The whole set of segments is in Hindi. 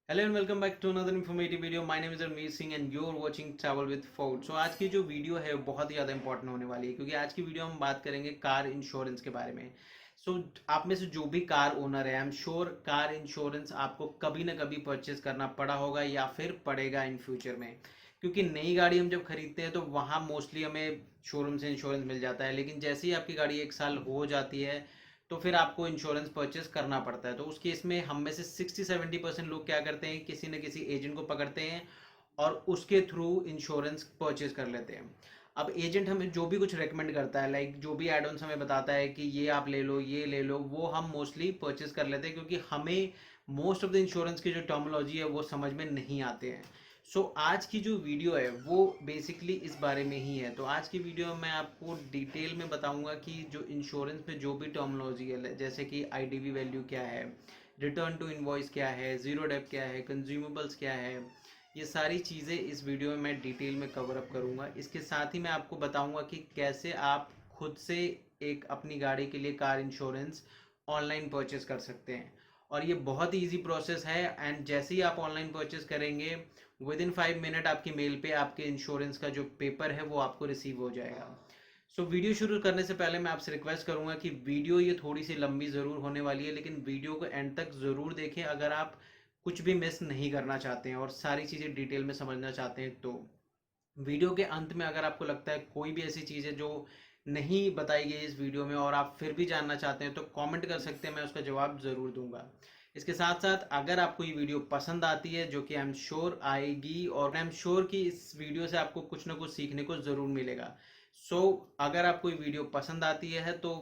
Hello and welcome back to another informative video. My name is Rameez Singh and you are watching travel with Ford. So आज की जो वीडियो है वो बहुत ही ज़्यादा इंपॉर्टेंट होने वाली है क्योंकि आज की वीडियो हम बात करेंगे कार इंश्योरेंस के बारे में। आप में से जो भी कार ओनर है, I am sure car insurance आपको कभी ना कभी परचेज करना पड़ा होगा या फिर पड़ेगा इन फ्यूचर में। क्योंकि नई गाड़ी हम जब खरीदते हैं तो वहाँ मोस्टली हमें शोरूम से इंश्योरेंस मिल जाता है, लेकिन जैसे ही आपकी गाड़ी एक साल हो जाती है तो फिर आपको इंश्योरेंस परचेस करना पड़ता है। तो उस केस में हम में से 60-70% लोग क्या करते हैं, किसी न किसी एजेंट को पकड़ते हैं और उसके थ्रू इंश्योरेंस परचेज कर लेते हैं। अब एजेंट हमें जो भी कुछ रेकमेंड करता है, लाइक जो भी एड ऑन्स हमें बताता है कि ये आप ले लो, ये ले लो, वो हम मोस्टली परचेज कर लेते हैं क्योंकि हमें मोस्ट ऑफ द इंश्योरेंस की जो टर्मोलॉजी है वो समझ में नहीं आते हैं। आज की जो वीडियो है वो बेसिकली इस बारे में ही है। तो आज की वीडियो में मैं आपको डिटेल में बताऊंगा कि जो इंश्योरेंस में जो भी टर्मिनोलॉजी है, जैसे कि आईडीवी वैल्यू क्या है, रिटर्न टू इनवॉइस क्या है, जीरो डेप क्या है, कंज्यूमेबल्स क्या है, ये सारी चीज़ें इस वीडियो में मैं डिटेल में कवर अप करूंगा। इसके साथ ही मैं आपको बताऊंगा कि कैसे आप खुद से एक अपनी गाड़ी के लिए कार इंश्योरेंस ऑनलाइन परचेस कर सकते हैं। और ये बहुत ही ईजी प्रोसेस है एंड जैसे ही आप ऑनलाइन परचेस करेंगे विद इन 5 मिनट आपकी मेल पे आपके इंश्योरेंस का जो पेपर है वो आपको रिसीव हो जाएगा। वीडियो शुरू करने से पहले मैं आपसे रिक्वेस्ट करूंगा कि वीडियो ये थोड़ी सी लंबी ज़रूर होने वाली है, लेकिन वीडियो को एंड तक ज़रूर देखें अगर आप कुछ भी मिस नहीं करना चाहते हैं और सारी चीज़ें डिटेल में समझना चाहते हैं। तो वीडियो के अंत में अगर आपको लगता है कोई भी ऐसी चीज़ है जो नहीं बताई गई इस वीडियो में और आप फिर भी जानना चाहते हैं तो कमेंट कर सकते हैं, मैं उसका जवाब ज़रूर दूंगा। इसके साथ साथ अगर आपको ये वीडियो पसंद आती है, जो कि आई एम श्योर आएगी, और आई एम श्योर कि इस वीडियो से आपको कुछ ना कुछ सीखने को ज़रूर मिलेगा। अगर आपको ये वीडियो पसंद आती है तो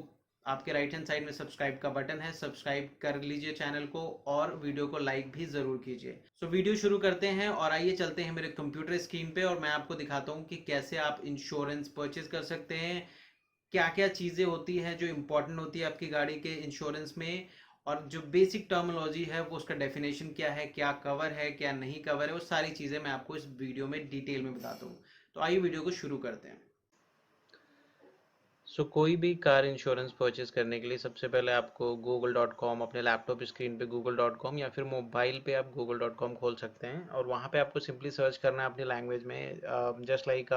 आपके राइट हैंड साइड में सब्सक्राइब का बटन है, सब्सक्राइब कर लीजिए चैनल को और वीडियो को लाइक भी ज़रूर कीजिए। वीडियो शुरू करते हैं और आइए चलते हैं मेरे कंप्यूटर स्क्रीन पे और मैं आपको दिखाता हूँ कि कैसे आप इंश्योरेंस परचेज कर सकते हैं, क्या क्या चीज़ें होती हैं जो इंपॉर्टेंट होती है आपकी गाड़ी के इंश्योरेंस में, और जो बेसिक टर्मिनोलॉजी है वो उसका डेफिनेशन क्या है, क्या कवर है क्या नहीं कवर है, वो सारी चीज़ें मैं आपको इस वीडियो में डिटेल में बताता हूँ। तो आइए वीडियो को शुरू करते हैं। कोई भी कार इंश्योरेंस परचेज करने के लिए सबसे पहले आपको google.com, अपने लैपटॉप स्क्रीन पे google.com या फिर मोबाइल पे आप google.com खोल सकते हैं और वहाँ पे आपको सिंपली सर्च करना है अपनी लैंग्वेज में, just like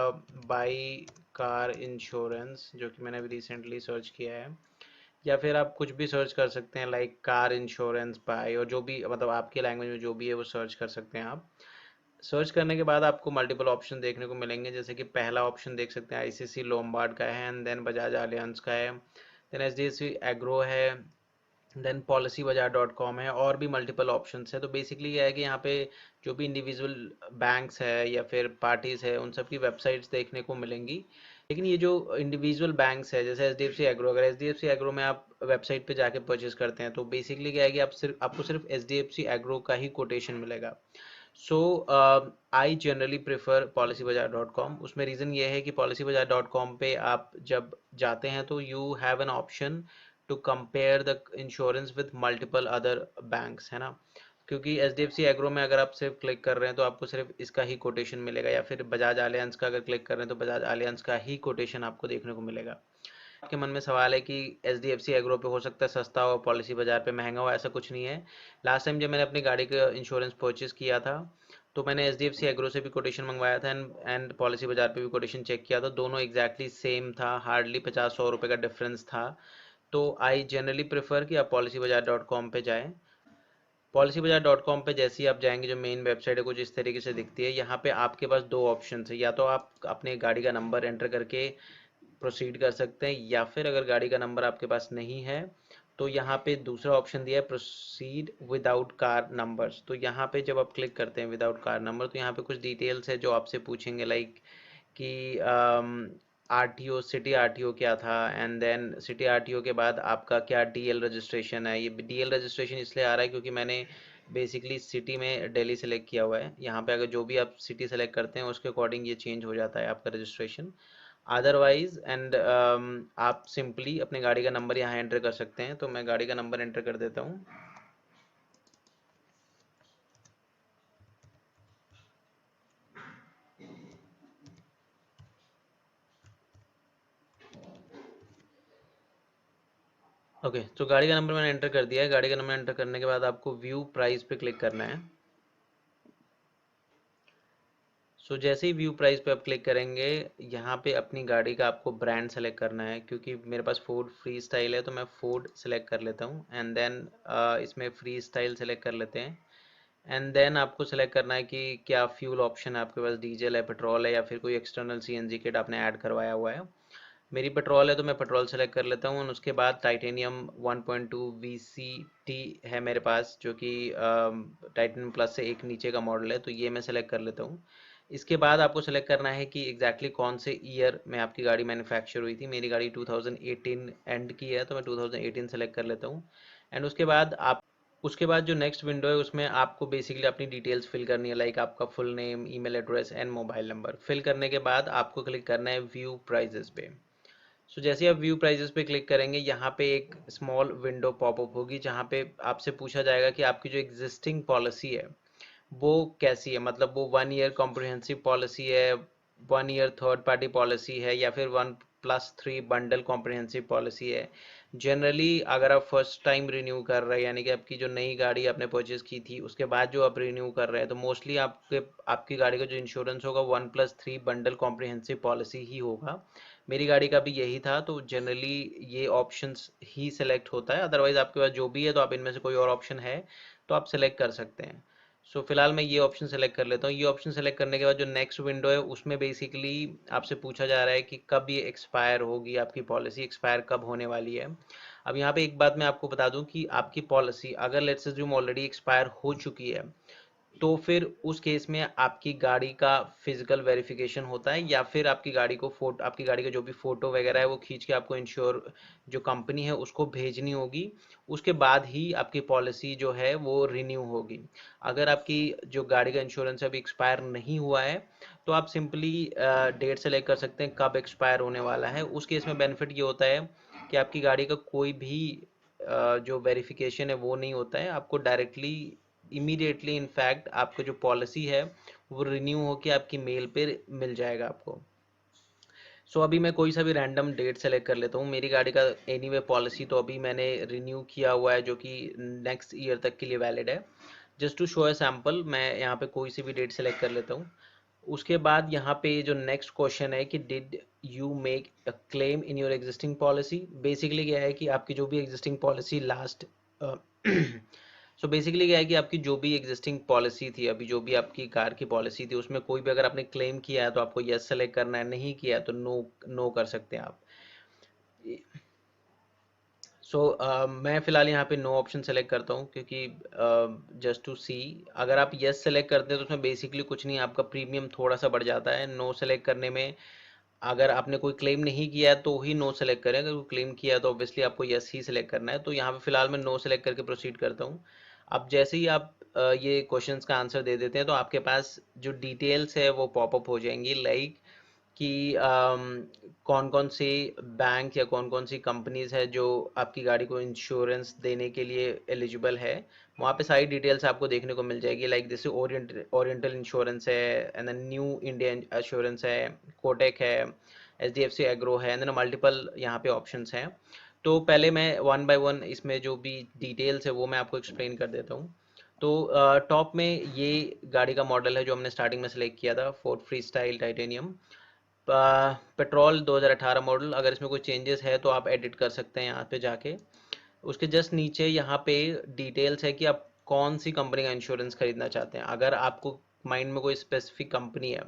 by car insurance, जो कि मैंने अभी रिसेंटली सर्च किया है। या फिर आप कुछ भी सर्च कर सकते हैं लाइक कार इंश्योरेंस बाय, और जो भी मतलब आपकी लैंग्वेज में जो भी है वो सर्च कर सकते हैं आप। सर्च करने के बाद आपको मल्टीपल ऑप्शन देखने को मिलेंगे, जैसे कि पहला ऑप्शन देख सकते हैं आईसीसी लोम्बार्ड का है, एंड देन बजाज एलियांज का है, देन एचडीएफसी एग्रो है, देन पॉलिसी बाजार डॉट कॉम है, और भी मल्टीपल ऑप्शंस है। तो बेसिकली ये है कि यहाँ पे जो भी इंडिविजुअल बैंक्स है या फिर पार्टीज है उन सब की वेबसाइट्स देखने को मिलेंगी। लेकिन ये जो इंडिविजुअल बैंक्स है जैसे H D F C agro, अगर H D F C agro में आप वेबसाइट पे जाके परचेज करते हैं तो बेसिकली क्या है कि आपको सिर्फ एच डी एफ सी एग्रो का ही कोटेशन मिलेगा। So I generally prefer policybazaar.com। उसमें रीज़न ये है कि policybazaar.com पे आप जब जाते हैं तो you have an option to compare the insurance with multiple other banks, है ना। क्योंकि H D F C agro में अगर आप सिर्फ क्लिक कर रहे हैं तो आपको सिर्फ इसका ही कोटेशन मिलेगा, या फिर बजाज आलियांज का अगर क्लिक कर रहे हैं तो बजाज आलियांज का ही कोटेशन आपको देखने को मिलेगा। आपके मन में सवाल है कि एच डी एफ सी एग्रो पे हो सकता है सस्ता हो, पॉलिसी बाजार पे महंगा हो, ऐसा कुछ नहीं है। लास्ट टाइम जब मैंने अपनी गाड़ी का इंश्योरेंस परचेज किया था तो मैंने एच डी एफ सी एग्रो से भी कोटेशन मंगवाया था एंड पॉलिसी बाजार पे भी कोटेशन चेक किया था, दोनों एग्जैक्टली सेम था, हार्डली 50-100 रुपये का डिफरेंस था। तो आई जनरली प्रेफर कि आप पॉलिसी बाजार डॉट कॉम पर जाएँ। पॉलिसी बाजार डॉट कॉम पर जैसे ही आप जाएंगे जो मेन वेबसाइट है कुछ इस तरीके से दिखती है। यहाँ पे आपके पास दो ऑप्शन है, या तो आप अपने गाड़ी का नंबर एंटर करके प्रोसीड कर सकते हैं, या फिर अगर गाड़ी का नंबर आपके पास नहीं है तो यहाँ पे दूसरा ऑप्शन दिया है प्रोसीड विदाउट कार नंबर्स। तो यहाँ पे जब आप क्लिक करते हैं विदाउट कार नंबर तो यहाँ पे कुछ डिटेल्स है जो आपसे पूछेंगे, लाइक कि आरटीओ, सिटी आरटीओ क्या था, एंड देन सिटी आरटीओ के बाद आपका क्या डीएल रजिस्ट्रेशन है। ये डीएल रजिस्ट्रेशन इसलिए आ रहा है क्योंकि मैंने बेसिकली सिटी में दिल्ली सेलेक्ट किया हुआ है। यहाँ पे अगर जो भी आप सिटी सेलेक्ट करते हैं उसके अकॉर्डिंग ये चेंज हो जाता है आपका रजिस्ट्रेशन। अदरवाइज एंड आप सिंपली अपने गाड़ी का नंबर यहाँ एंटर कर सकते हैं। तो मैं गाड़ी का नंबर एंटर कर देता हूँ। ओके, तो गाड़ी का नंबर मैंने एंटर कर दिया है। गाड़ी का नंबर एंटर करने के बाद आपको व्यू प्राइस पे क्लिक करना है। सो जैसे ही व्यू प्राइस पे आप क्लिक करेंगे, यहाँ पे अपनी गाड़ी का आपको ब्रांड सेलेक्ट करना है। क्योंकि मेरे पास फोर्ड फ्री स्टाइल है तो मैं फोर्ड सेलेक्ट कर लेता हूँ, एंड देन इसमें फ्री स्टाइल सेलेक्ट कर लेते हैं। एंड देन आपको सेलेक्ट करना है कि क्या फ्यूल ऑप्शन है आपके पास, डीजल है, पेट्रोल है, या फिर कोई एक्सटर्नल सीएनजी किट आपने ऐड करवाया हुआ है। मेरी पेट्रोल है तो मैं पेट्रोल सेलेक्ट कर लेता हूँ। और उसके बाद टाइटेनियम 1.2 VCT है मेरे पास, जो कि टाइटेनियम प्लस से एक नीचे का मॉडल है, तो ये मैं सेलेक्ट कर लेता हूँ। इसके बाद आपको सेलेक्ट करना है कि एग्जैक्टली कौन से ईयर में आपकी गाड़ी मैन्युफैक्चर हुई थी। मेरी गाड़ी 2018 एंड की है तो मैं 2018 सेलेक्ट कर लेता हूँ। एंड उसके बाद जो नेक्स्ट विंडो है उसमें आपको बेसिकली अपनी डिटेल्स फिल करनी है, लाइक आपका full name, email address and mobile number. Fill करने के बाद आपको क्लिक करना है व्यू प्राइजेस पे। सो जैसे ही आप व्यू प्राइजेस पे क्लिक करेंगे, यहाँ पे एक स्मॉल विंडो पॉपअप होगी जहाँ पे आपसे पूछा जाएगा कि आपकी जो एग्जिस्टिंग पॉलिसी है वो कैसी है। मतलब वो 1 ईयर कॉम्प्रिहेंसिव पॉलिसी है, 1 ईयर थर्ड पार्टी पॉलिसी है, या फिर 1+3 बंडल कॉम्प्रिहेंसिव पॉलिसी है। जनरली अगर आप फर्स्ट टाइम रिन्यू कर रहे हैं, यानी कि आपकी जो नई गाड़ी आपने परचेज की थी उसके बाद जो आप रिन्यू कर रहे हैं, तो मोस्टली आपकी गाड़ी का जो इंश्योरेंस होगा 1+3 बंडल कॉम्प्रिहेंसिव पॉलिसी ही होगा। मेरी गाड़ी का भी यही था, तो जनरली ये ऑप्शंस ही सिलेक्ट होता है। अदरवाइज आपके पास जो भी है तो आप इनमें से कोई और ऑप्शन है तो आप सिलेक्ट कर सकते हैं। सो फिलहाल मैं ये ऑप्शन सेलेक्ट कर लेता हूँ। ये ऑप्शन सेलेक्ट करने के बाद जो नेक्स्ट विंडो है उसमें बेसिकली आपसे पूछा जा रहा है कि कब ये एक्सपायर होगी, आपकी पॉलिसी एक्सपायर कब होने वाली है। अब यहाँ पे एक बात मैं आपको बता दूं कि आपकी पॉलिसी अगर लेट्स अज्यूम ऑलरेडी एक्सपायर हो चुकी है, तो फिर उस केस में आपकी गाड़ी का फिजिकल वेरिफिकेशन होता है, या फिर आपकी गाड़ी का जो भी फोटो वगैरह है वो खींच के आपको इंश्योर जो कंपनी है उसको भेजनी होगी। उसके बाद ही आपकी पॉलिसी जो है वो रिन्यू होगी। अगर आपकी जो गाड़ी का इंश्योरेंस अभी एक्सपायर नहीं हुआ है तो आप सिंपली डेट सेलेक्ट कर सकते हैं कब एक्सपायर होने वाला है। उस केस में बेनिफिट ये होता है कि आपकी गाड़ी का कोई भी जो वेरिफिकेशन है वो नहीं होता है। आपको डायरेक्टली इमीडिएटली इनफैक्ट आपका जो पॉलिसी है वो रिन्यू होके आपकी मेल पे मिल जाएगा आपको। सो अभी मैं कोई सा भी रैंडम डेट सेलेक्ट कर लेता हूँ। मेरी गाड़ी का एनीवे पॉलिसी तो अभी मैंने रिन्यू किया हुआ है, जो कि नेक्स्ट ईयर तक के लिए वैलिड है। Just to show a sample मैं यहाँ पे कोई सी भी डेट सेलेक्ट कर लेता हूँ। उसके बाद यहाँ पे जो नेक्स्ट क्वेश्चन है कि did you make a claim in your existing policy. Basically क्या है कि आपकी जो भी existing policy last so basically क्या है कि आपकी जो भी एग्जिस्टिंग पॉलिसी थी, अभी जो भी आपकी कार की पॉलिसी थी, उसमें कोई भी अगर आपने क्लेम किया है तो आपको यस सेलेक्ट करना है, नहीं किया है तो नो नो कर सकते हैं आप। सो मैं फ़िलहाल यहाँ पे नो ऑप्शन सेलेक्ट करता हूँ, क्योंकि जस्ट टू सी अगर आप यस सेलेक्ट करते हैं तो उसमें बेसिकली कुछ नहीं, आपका प्रीमियम थोड़ा सा बढ़ जाता है। नो सेलेक्ट करने में अगर आपने कोई क्लेम नहीं किया है तो ही नो सेलेक्ट करें, अगर कोई क्लेम किया है तो ऑब्वियसली आपको यस ही सिलेक्ट करना है। तो यहाँ पे फिलहाल मैं नो सेलेक्ट करके प्रोसीड करता हूँ। अब जैसे ही आप ये क्वेश्चंस का आंसर दे देते हैं तो आपके पास जो डिटेल्स है वो पॉपअप हो जाएंगी, लाइक कि कौन कौन सी बैंक या कौन कौन सी कंपनीज है जो आपकी गाड़ी को इंश्योरेंस देने के लिए एलिजिबल है। वहाँ पे सारी डिटेल्स आपको देखने को मिल जाएगी, लाइक जैसे ओरिएंटल इंश्योरेंस है, and then New Indian insurance है, कोटेक है, एचडीएफसी एग्रो है, एंड देन मल्टीपल यहाँ पे ऑप्शंस हैं। तो पहले मैं वन बाय वन इसमें जो भी डिटेल्स है वो मैं आपको एक्सप्लेन कर देता हूँ। तो टॉप में ये गाड़ी का मॉडल है जो हमने स्टार्टिंग में सेलेक्ट किया था, Ford free style titanium petrol 2018 model. अगर इसमें कोई चेंजेस है तो आप एडिट कर सकते हैं यहाँ पे जाके। उसके जस्ट नीचे यहाँ पे डिटेल्स है कि आप कौन सी कंपनी का इंश्योरेंस खरीदना चाहते हैं। अगर आपको माइंड में कोई स्पेसिफिक कंपनी है,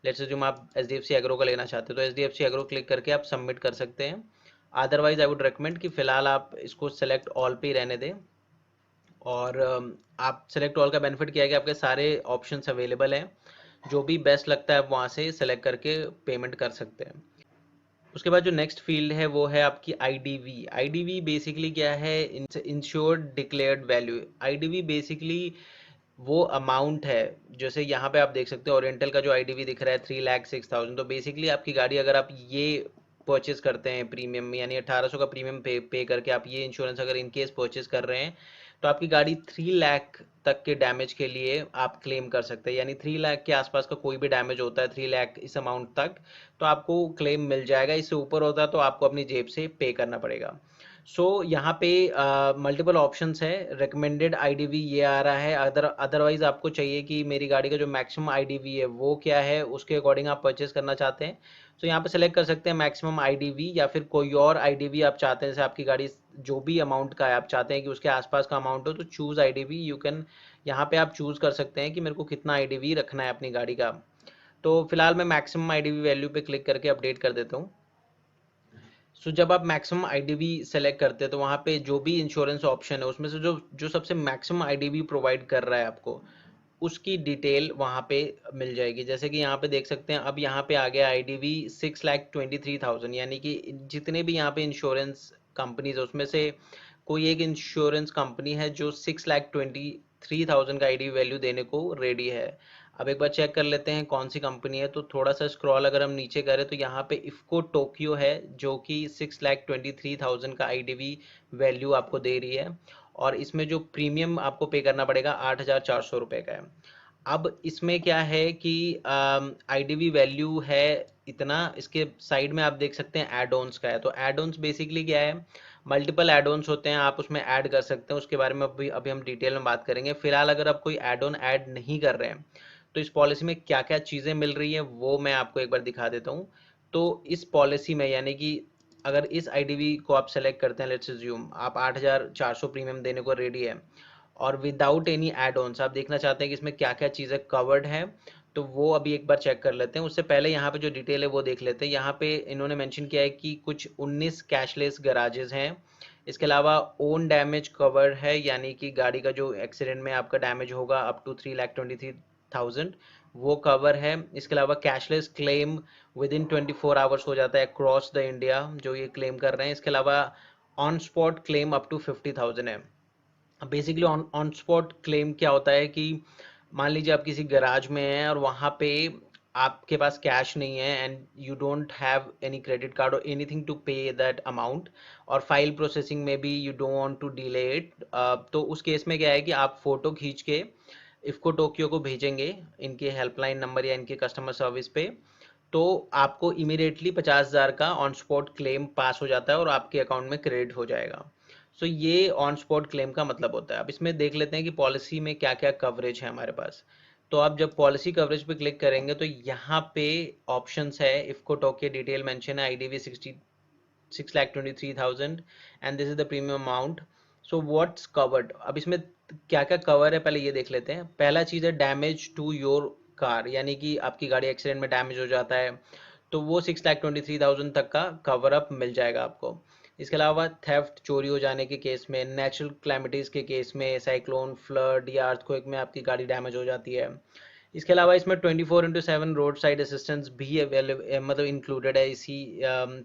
लेट्स अज्यूम आप एच डी एफ सी एग्रो का लेना चाहते हैं, तो एच डी एफ सी एग्रो क्लिक करके आप सबमिट कर सकते हैं। अदरवाइज आई वुड रिकमेंड कि फिलहाल आप इसको सेलेक्ट ऑल पे ही रहने दें। और आप सेलेक्ट ऑल का बेनिफिट क्या है कि आपके सारे ऑप्शंस अवेलेबल हैं, जो भी बेस्ट लगता है आप वहाँ से सेलेक्ट करके पेमेंट कर सकते हैं। उसके बाद जो नेक्स्ट फील्ड है वो है आपकी आईडीवी। आईडीवी बेसिकली क्या है, insured declared value. IDV basically वो अमाउंट है, जैसे यहाँ पे आप देख सकते हो ओरिएंटल का जो आईडीवी दिख रहा है 3,06,000। तो बेसिकली आपकी गाड़ी अगर आप ये परचेज करते हैं प्रीमियम, यानी 1800 का प्रीमियम पे करके आप ये इंश्योरेंस अगर इन केस परचेज कर रहे हैं, तो आपकी गाड़ी 3 लाख तक के डैमेज के लिए आप क्लेम कर सकते हैं। यानी 3 लाख के आसपास का कोई भी डैमेज होता है, 3 लाख इस अमाउंट तक, तो आपको क्लेम मिल जाएगा। इससे ऊपर होता है तो आपको अपनी जेब से पे करना पड़ेगा। सो यहाँ पे मल्टीपल ऑप्शंस है। रिकमेंडेड आईडीवी ये आ रहा है, अदरवाइज आपको चाहिए कि मेरी गाड़ी का जो मैक्सिमम आईडीवी है वो क्या है, उसके अकॉर्डिंग आप परचेज करना चाहते हैं। तो यहाँ पे सेलेक्ट कर सकते हैं मैक्सिमम आईडीवी, या फिर कोई और आईडीवी आप चाहते हैं, जैसे आपकी गाड़ी जो भी अमाउंट का है आप चाहते हैं कि उसके आसपास का अमाउंट हो, तो चूज़ आईडीवी यू कैन, यहाँ पे आप चूज़ कर सकते हैं कि मेरे को कितना आईडीवी रखना है अपनी गाड़ी का। तो फिलहाल मैं मैक्सिमम आईडीवी वैल्यू पे क्लिक करके अपडेट कर देता हूँ। सो जब आप मैक्सिमम आईडीवी सेलेक्ट करते हैं तो वहाँ पे जो भी इंश्योरेंस ऑप्शन है उसमें से जो जो सबसे मैक्सिमम आईडीवी प्रोवाइड कर रहा है आपको, उसकी डिटेल वहाँ पे मिल जाएगी। जैसे कि यहाँ पे देख सकते हैं, अब यहाँ पे आ गया आईडीवी 6,23,000, यानी कि जितने भी यहाँ पे इंश्योरेंस कंपनीज है उसमें से कोई एक इंश्योरेंस कंपनी है जो 6,23,000 का आईडीवी वैल्यू देने को रेडी है। अब एक बार चेक कर लेते हैं कौन सी कंपनी है। तो थोड़ा सा स्क्रॉल अगर हम नीचे करें तो यहाँ पे इफ्को टोक्यो है, जो कि 6,23,000 का आईडीवी वैल्यू आपको दे रही है, और इसमें जो प्रीमियम आपको पे करना पड़ेगा 8,400 रुपये का है। अब इसमें क्या है कि आईडीवी वैल्यू है इतना, इसके साइड में आप देख सकते हैं एड ऑन्स का है। तो एड ऑन्स बेसिकली क्या है, मल्टीपल एड ऑन्स होते हैं, आप उसमें ऐड कर सकते हैं, उसके बारे में अभी अभी हम डिटेल में बात करेंगे। फिलहाल अगर आप कोई एड ऑन ऐड नहीं कर रहे हैं तो इस पॉलिसी में क्या क्या चीज़ें मिल रही है वो मैं आपको एक बार दिखा देता हूँ। तो इस पॉलिसी में यानी कि अगर इस आईडीवी को आप सेलेक्ट करते हैं, लेट्स अज्यूम आप 8,400 प्रीमियम देने को रेडी है, और विदाउट एनी एड ऑन्स आप देखना चाहते हैं कि इसमें क्या क्या चीज़ें कवर्ड है, तो वो अभी एक बार चेक कर लेते हैं। उससे पहले यहाँ पे जो डिटेल है वो देख लेते हैं। यहाँ पे इन्होंने मेंशन किया है कि कुछ 19 कैशलेस गराजेज हैं। इसके अलावा ओन डैमेज कवर है, यानी कि गाड़ी का जो एक्सीडेंट में आपका डैमेज होगा अप टू 3,23,000 वो कवर है। इसके अलावा cashless claim with in 24 hours हो जाता है अक्रॉस द इंडिया जो ये क्लेम कर रहे हैं। इसके अलावा on spot claim up to 50,000 है। Basically on on spot claim क्या होता है कि मान लीजिए आप किसी गैराज में हैं और वहाँ पे आपके पास कैश नहीं है and you don't have any credit card और anything to pay that amount, और फाइल प्रोसेसिंग में भी you don't want to delay it, तो उस केस में क्या है कि आप फोटो खींच के इफ्को टोक्यो को भेजेंगे इनके हेल्पलाइन नंबर या इनके कस्टमर सर्विस पे, तो आपको इमीडिएटली 50,000 का ऑन स्पॉट क्लेम पास हो जाता है और आपके अकाउंट में क्रेडिट हो जाएगा। सो ये ऑन स्पॉट क्लेम का मतलब होता है। अब इसमें देख लेते हैं कि पॉलिसी में क्या क्या कवरेज है हमारे पास। तो आप जब पॉलिसी कवरेज पे क्लिक करेंगे तो यहाँ पे ऑप्शंस है, इफ्को टोक्यो डिटेल मेंशन है, IDV 6,23,000 and this is the premium amount. So what's covered, अब इसमें क्या क्या कवर है पहले ये देख लेते हैं। पहला चीज़ है डैमेज टू योर कार, यानी कि आपकी गाड़ी एक्सीडेंट में डैमेज हो जाता है तो वो 6,23,000 तक का कवर अप मिल जाएगा आपको। इसके अलावा थेफ्ट चोरी हो जाने के केस में, नेचुरल क्लैमिटीज़ के केस में, साइक्लोन फ्लड या अर्थक्वेक में आपकी गाड़ी डैमेज हो जाती है। इसके अलावा इसमें 24/7 रोड साइड असिस्टेंस भी अवेलेबल मतलब इंक्लूडेड है इसी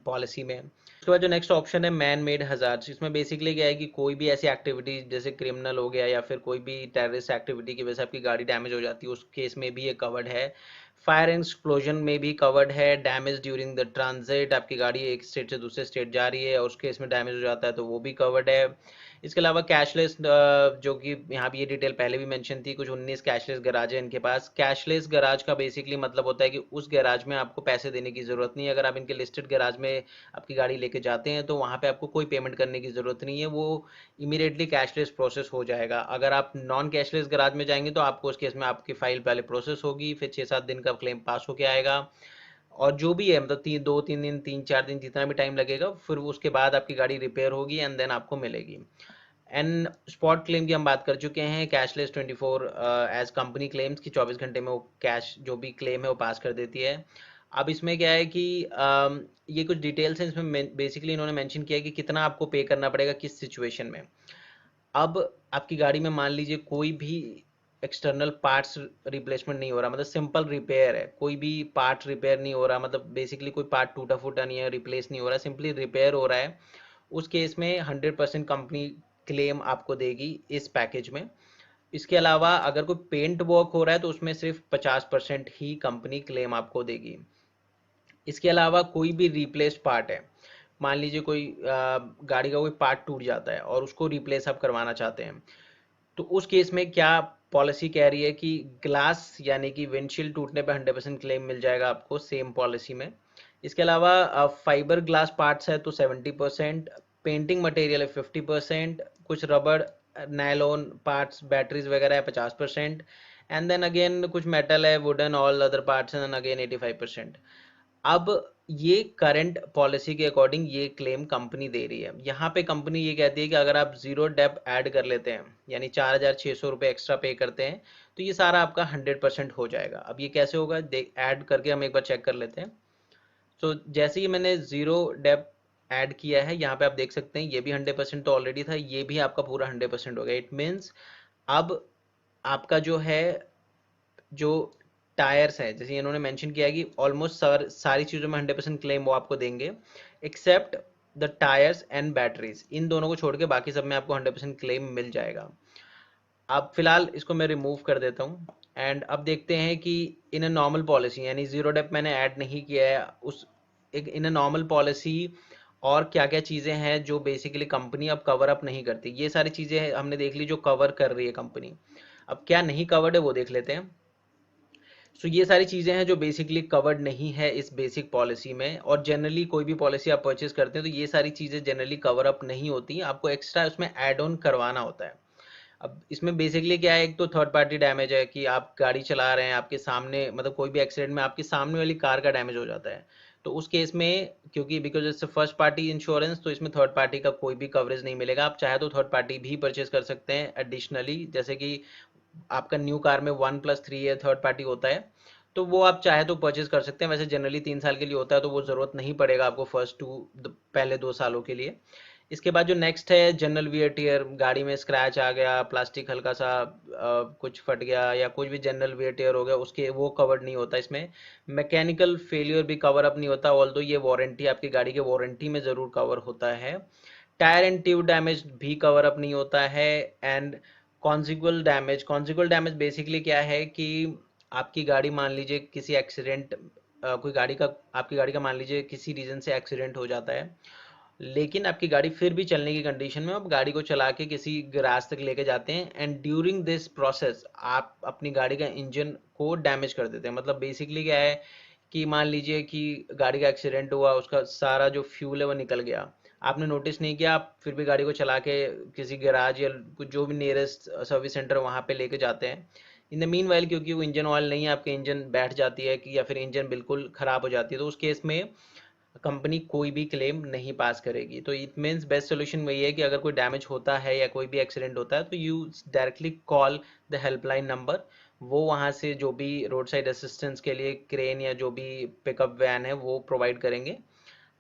पॉलिसी में। उसके बाद जो नेक्स्ट ऑप्शन है मैन मेड हजार्ड्स, इसमें बेसिकली क्या है कि कोई भी ऐसी एक्टिविटी जैसे क्रिमिनल हो गया या फिर कोई भी टेररिस्ट एक्टिविटी की वजह से आपकी गाड़ी डैमेज हो जाती है उस केस में भी ये कवर्ड है। फायर एंड एक्सप्लोजन में भी कवर्ड है। डैमेज ड्यूरिंग द ट्रांजिट, आपकी गाड़ी एक स्टेट से दूसरे स्टेट जा रही है और उस केस में डैमेज हो जाता है तो वो भी कवर्ड है। इसके अलावा कैशलेस, जो कि यहाँ भी ये डिटेल पहले भी मेंशन थी, कुछ 19 कैशलेस गराज है इनके पास। कैशलेस गराज का बेसिकली मतलब होता है कि उस गैराज में आपको पैसे देने की ज़रूरत नहीं है। अगर आप इनके लिस्टेड गैराज में आपकी गाड़ी लेके जाते हैं तो वहाँ पे आपको कोई पेमेंट करने की ज़रूरत नहीं है, वो इमीडिएटली कैशलेस प्रोसेस हो जाएगा। अगर आप नॉन कैशलेस गराज में जाएंगे तो आपको उस केस में आपकी फाइल पहले प्रोसेस होगी, फिर 6-7 दिन का क्लेम पास होके आएगा, और जो भी है मतलब 2-3 दिन 3-4 दिन जितना भी टाइम लगेगा, फिर उसके बाद आपकी गाड़ी रिपेयर होगी एंड देन आपको मिलेगी। एंड स्पॉट क्लेम की हम बात कर चुके हैं। कैशलेस 24 एज कंपनी क्लेम्स की 24 घंटे में वो कैश जो भी क्लेम है वो पास कर देती है। अब इसमें क्या है कि ये कुछ डिटेल्स हैं, इसमें बेसिकली इन्होंने मेंशन किया है कि कितना आपको पे करना पड़ेगा किस सिचुएशन में। अब आपकी गाड़ी में मान लीजिए कोई भी एक्सटर्नल पार्ट्स रिप्लेसमेंट नहीं हो रहा, मतलब सिंपल रिपेयर है, कोई भी पार्ट रिपेयर नहीं हो रहा, मतलब बेसिकली कोई पार्ट टूटा फूटा नहीं है, रिप्लेस नहीं हो रहा, सिंपली रिपेयर हो रहा है, उस केस में 100% कंपनी क्लेम आपको देगी इस पैकेज में। इसके अलावा अगर कोई पेंट वर्क हो रहा है तो उसमें सिर्फ 50% ही कंपनी क्लेम आपको देगी। इसके अलावा कोई भी रिप्लेस पार्ट है, मान लीजिए कोई गाड़ी का कोई पार्ट टूट जाता है और उसको रिप्लेस आप करवाना चाहते हैं, तो उस केस में क्या पॉलिसी कह रही है कि ग्लास यानी कि विंडशील्ड टूटने पे 100% क्लेम मिल जाएगा आपको सेम पॉलिसी में। इसके अलावा फाइबर ग्लास पार्ट्स है तो 70%, पेंटिंग मटेरियल है 50%, कुछ रबड़, नायलॉन पार्ट्स, बैटरीज वगैरह है 50%, एंड देन अगेन कुछ मेटल है, wooden, all other parts and again 85%। अब ये करंट पॉलिसी के अकॉर्डिंग ये क्लेम कंपनी दे रही है। यहाँ पे कंपनी ये कहती है कि अगर आप जीरो डेप ऐड कर लेते हैं, यानी 4,600 रुपये एक्स्ट्रा पे करते हैं, तो ये सारा आपका 100% हो जाएगा। अब ये कैसे होगा, ऐड करके हम एक बार चेक कर लेते हैं। तो जैसे ही मैंने जीरो डेप ऐड किया है, यहाँ पे आप देख सकते हैं ये भी 100% तो ऑलरेडी था, ये भी आपका पूरा 100% हो गया। इट मीन्स अब आपका जो है, जो टायर्स है, जैसे इन्होंने मेंशन किया है कि ऑलमोस्ट सारी चीज़ों में 100% क्लेम वो आपको देंगे, except the tyres and batteries, इन दोनों को छोड़ के बाकी सब में आपको 100% क्लेम मिल जाएगा। अब फिलहाल इसको मैं रिमूव कर देता हूँ, एंड अब देखते हैं कि इन अ नॉर्मल पॉलिसी, यानी जीरो डेप मैंने ऐड नहीं किया है, उस एक इन अ नॉर्मल पॉलिसी और क्या क्या चीज़ें हैं जो बेसिकली कंपनी अब कवर अप नहीं करती। ये सारी चीज़ें हमने देख ली जो कवर कर रही है कंपनी। अब क्या नहीं कवर्ड है वो देख लेते हैं। सो ये सारी चीज़ें हैं जो बेसिकली कवर्ड नहीं है इस बेसिक पॉलिसी में, और जनरली कोई भी पॉलिसी आप परचेज करते हैं तो ये सारी चीज़ें जनरली कवर अप नहीं होती, आपको एक्स्ट्रा उसमें ऐड ऑन करवाना होता है। अब इसमें बेसिकली क्या है, एक तो थर्ड पार्टी डैमेज है कि आप गाड़ी चला रहे हैं, आपके सामने मतलब कोई भी एक्सीडेंट में आपके सामने वाली कार का डैमेज हो जाता है, तो उस केस में क्योंकि because it's first party insurance, तो इसमें थर्ड पार्टी का कोई भी कवरेज नहीं मिलेगा। आप चाहे तो थर्ड पार्टी भी परचेज कर सकते हैं एडिशनली, जैसे कि आपका न्यू कार में 1+3 ईयर थर्ड पार्टी होता है, तो वो आप चाहे तो परचेज कर सकते हैं। वैसे जनरली 3 साल के लिए होता है, तो वो ज़रूरत नहीं पड़ेगा आपको पहले 2 सालों के लिए। इसके बाद जो नेक्स्ट है जनरल वियर टियर, गाड़ी में स्क्रैच आ गया, प्लास्टिक हल्का सा कुछ फट गया या कुछ भी जनरल वियर टियर हो गया, उसके वो कवर्ड नहीं होता इसमें। मैकेनिकल फेलियर भी कवर अप नहीं होता, ऑल्दो ये वारंटी आपकी गाड़ी के वारंटी में ज़रूर कवर होता है। टायर एंड ट्यूब डैमेज भी कवर अप नहीं होता है। एंड कॉन्जिक्वल डैमेज बेसिकली क्या है कि आपकी गाड़ी मान लीजिए किसी एक्सीडेंट, कोई गाड़ी का आपकी गाड़ी का मान लीजिए किसी रीज़न से एक्सीडेंट हो जाता है, लेकिन आपकी गाड़ी फिर भी चलने की कंडीशन में, आप गाड़ी को चला के किसी गैराज तक लेके जाते हैं, एंड ड्यूरिंग दिस प्रोसेस आप अपनी गाड़ी का इंजन को डैमेज कर देते हैं। मतलब बेसिकली क्या है कि मान लीजिए कि गाड़ी का एक्सीडेंट हुआ, उसका सारा जो फ्यूल है वो निकल गया, आपने नोटिस नहीं किया, आप फिर भी गाड़ी को चला के किसी गैराज या कुछ जो भी नियरेस्ट सर्विस सेंटर वहाँ पे लेके जाते हैं। इन द मीन वाइल क्योंकि वो इंजन ऑयल नहीं है, आपके इंजन बैठ जाती है कि या फिर इंजन बिल्कुल ख़राब हो जाती है, तो उस केस में कंपनी कोई भी क्लेम नहीं पास करेगी। तो इट मीन्स बेस्ट सोल्यूशन वही है कि अगर कोई डैमेज होता है या कोई भी एक्सीडेंट होता है, तो you directly call the helpline number, वो वहाँ से जो भी रोड साइड असिस्टेंस के लिए क्रेन या जो भी पिकअप वैन है वो प्रोवाइड करेंगे,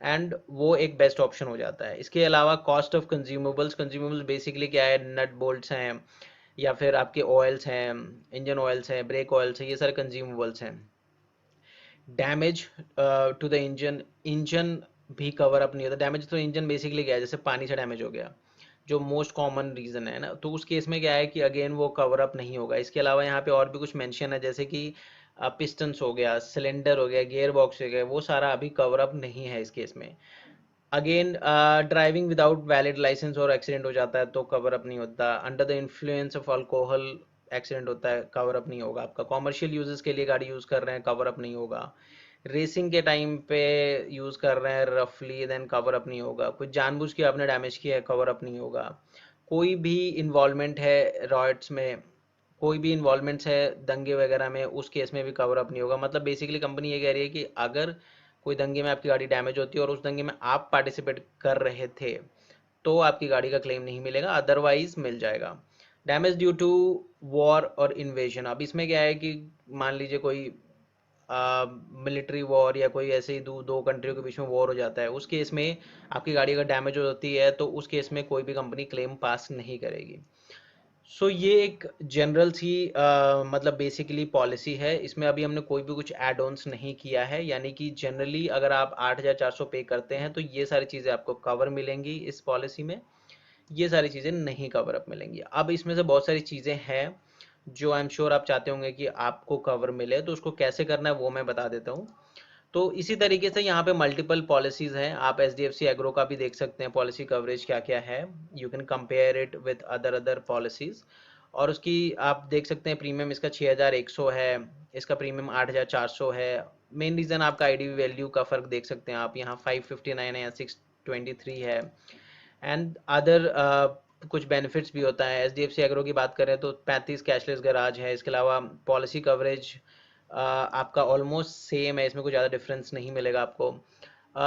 एंड वो एक बेस्ट ऑप्शन हो जाता है। इसके अलावा कॉस्ट ऑफ कंज्यूमेबल्स बेसिकली क्या है, नट बोल्ट्स हैं या फिर आपके ऑयल्स हैं, इंजन ऑयल्स हैं, ब्रेक ऑयल्स हैं, ये सारे कंज्यूमेबल्स हैं। Damage to the engine, engine भी कवर अप नहीं होता। डैमेज तो इंजन बेसिकली क्या है, जैसे पानी से डैमेज हो गया जो मोस्ट कॉमन रीज़न है ना, तो उस केस में क्या है कि अगेन वो कवर अप नहीं होगा। इसके अलावा यहाँ पे और भी कुछ मेंशन है, जैसे कि पिस्टन्स हो गया, सिलेंडर हो गया, गियर बॉक्स हो गया, वो सारा अभी कवर अप नहीं है इस केस में। Again driving without valid licence और एक्सीडेंट हो जाता है तो कवर अप नहीं होता। Under the influence of alcohol accident होता है, कवर अप नहीं होगा आपका। कॉमर्शियल यूजेस के लिए गाड़ी यूज़ कर रहे हैं, कवर अप नहीं होगा। रेसिंग के टाइम पे यूज़ कर रहे हैं रफली, देन कवर अप नहीं होगा। कुछ जानबूझ के आपने डैमेज किया है, कवर अप नहीं होगा। कोई भी इन्वॉल्वमेंट है रॉयट्स में, कोई भी इन्वॉल्वमेंट्स है दंगे वगैरह में, उस केस में भी कवर अप नहीं होगा। मतलब बेसिकली कंपनी ये कह रही है कि अगर कोई दंगे में आपकी गाड़ी डैमेज होती है और उस दंगे में आप पार्टिसिपेट कर रहे थे, तो आपकी गाड़ी का क्लेम नहीं मिलेगा, अदरवाइज मिल जाएगा। डैमेज ड्यू टू वॉर और इन्वेजन, अब इसमें क्या है कि मान लीजिए कोई मिलिट्री वॉर या कोई ऐसे ही दो कंट्रियों के बीच में वॉर हो जाता है, उस केस में आपकी गाड़ी अगर डैमेज हो जाती है तो उस केस में कोई भी कंपनी क्लेम पास नहीं करेगी। सो ये एक जनरल सी मतलब बेसिकली पॉलिसी है, इसमें अभी हमने कोई भी कुछ एड ऑन्स नहीं किया है, यानी कि जनरली अगर आप 8,400 पे करते हैं तो ये सारी चीज़ें आपको कवर मिलेंगी इस पॉलिसी में, ये सारी चीज़ें नहीं कवर अप मिलेंगी। अब इसमें से बहुत सारी चीज़ें हैं जो आई एम श्योर आप चाहते होंगे कि आपको कवर मिले, तो उसको कैसे करना है वो मैं बता देता हूँ। तो इसी तरीके से यहाँ पे मल्टीपल पॉलिसीज़ हैं, आप एचडीएफसी एग्रो का भी देख सकते हैं पॉलिसी कवरेज क्या क्या है, you can compare it with other policies, और उसकी आप देख सकते हैं प्रीमियम इसका 6,100 है, इसका प्रीमियम 8,400 है। मेन रीज़न आपका आईडी वैल्यू का फ़र्क देख सकते हैं आप, यहाँ 559 है या 623 है। एंड अदर कुछ बेनिफिट्स भी होता है। एचडीएफसी एग्रो की बात करें तो 35 कैशलेस गैराज है। इसके अलावा पॉलिसी कवरेज आपका ऑलमोस्ट सेम है, इसमें कुछ ज़्यादा डिफरेंस नहीं मिलेगा आपको।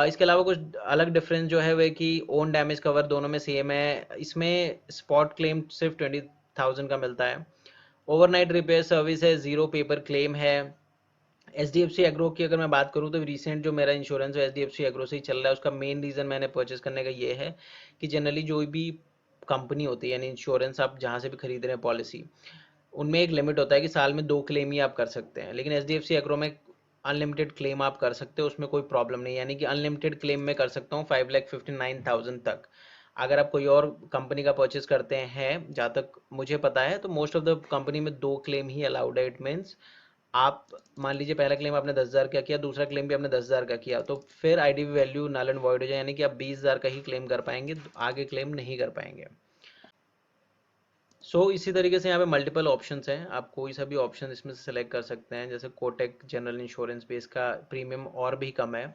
इसके अलावा कुछ अलग डिफरेंस जो है वह कि ओन डैमेज कवर दोनों में सेम है। इसमें स्पॉट क्लेम सिर्फ 20,000 का मिलता है। ओवरनाइट रिपेयर सर्विस है, ज़ीरो पेपर क्लेम है। एचडीएफसी एग्रो की अगर मैं बात करूं तो रिसेंट जो मेरा इंश्योरेंस है एचडीएफसी एग्रो से ही चल रहा है। उसका मेन रीज़न मैंने परचेस करने का ये है कि जनरली जो भी कंपनी होती है, यानी इंश्योरेंस आप जहाँ से भी खरीद रहे हैं पॉलिसी, उनमें एक लिमिट होता है कि साल में 2 क्लेम ही आप कर सकते हैं। लेकिन एचडीएफसी एग्रो में अनलिमिटेड क्लेम आप कर सकते हो, उसमें कोई प्रॉब्लम नहीं है। यानी कि अनलिमिटेड क्लेम मैं कर सकता हूँ 5,59,000 तक। अगर आप कोई और कंपनी का परचेस करते हैं, जहाँ तक मुझे पता है, तो मोस्ट ऑफ द कंपनी में 2 क्लेम ही अलाउड है। इट मीन्स आप मान लीजिए पहला क्लेम आपने 10,000 का किया, दूसरा क्लेम भी आपने 10,000 का किया, तो फिर IDV value null and void हो जाए, यानी कि आप 20,000 का ही क्लेम कर पाएंगे, आगे क्लेम नहीं कर पाएंगे। इसी तरीके से यहाँ पे मल्टीपल ऑप्शंस हैं, आप कोई सा भी ऑप्शन इसमें से सेलेक्ट कर सकते हैं। जैसे कोटेक जनरल इंश्योरेंस पे इसका प्रीमियम और भी कम है,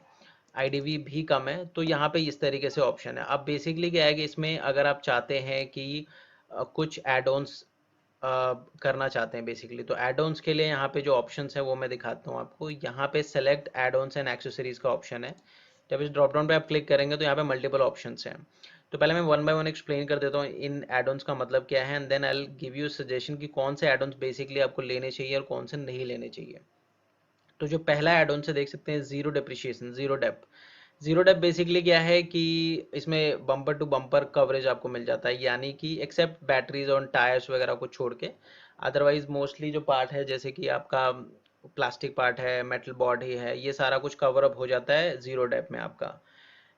आईडीवी भी कम है, तो यहाँ पे इस तरीके से ऑप्शन है। अब बेसिकली क्या है कि इसमें अगर आप चाहते हैं कि कुछ एड ऑन्स करना चाहते हैं बेसिकली, तो एड ऑन्स के लिए यहाँ पे जो ऑप्शंस है वो मैं दिखाता हूँ आपको। यहाँ पे select add ons and accessories का ऑप्शन है। जब इस ड्रॉप डाउन पे आप क्लिक करेंगे तो यहाँ पे मल्टीपल ऑप्शंस हैं। तो पहले मैं वन बाय वन एक्सप्लेन कर देता हूँ इन एड ऑन्स का मतलब क्या है, and then I will give you suggestion कि कौन से एड ऑन्स बेसिकली आपको लेने चाहिए और कौन से नहीं लेने चाहिए। तो जो पहला एड ऑन से देख सकते हैं, zero depreciation, zero dep. Zero dep basically क्या है कि इसमें बम्पर टू बम्पर कवरेज आपको मिल जाता है, यानी कि एक्सेप्ट बैटरीज और टायर्स वगैरह को छोड़ के, अदरवाइज मोस्टली जो पार्ट है जैसे कि आपका प्लास्टिक पार्ट है, मेटल बॉडी है, ये सारा कुछ कवर अप हो जाता है जीरो डेप में आपका,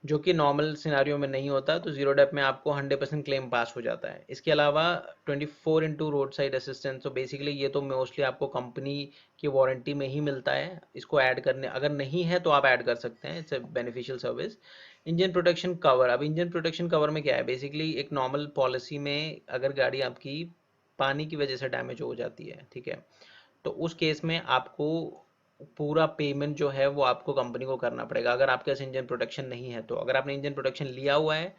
जो कि नॉर्मल सिनारियो में नहीं होता। तो जीरो डेप में आपको 100% क्लेम पास हो जाता है। इसके अलावा 24x रोड साइड असिस्टेंस, तो बेसिकली ये तो मोस्टली आपको कंपनी की वारंटी में ही मिलता है। इसको ऐड करने अगर नहीं है तो आप ऐड कर सकते हैं, it's beneficial service. Engine protection cover, अब इंजन प्रोटेक्शन कवर में क्या है, बेसिकली एक नॉर्मल पॉलिसी में अगर गाड़ी आपकी पानी की वजह से डैमेज हो जाती है, ठीक है, तो उस केस में आपको पूरा पेमेंट जो है वो आपको कंपनी को करना पड़ेगा, अगर आपके पास इंजन प्रोटेक्शन नहीं है तो। अगर आपने इंजन प्रोटेक्शन लिया हुआ है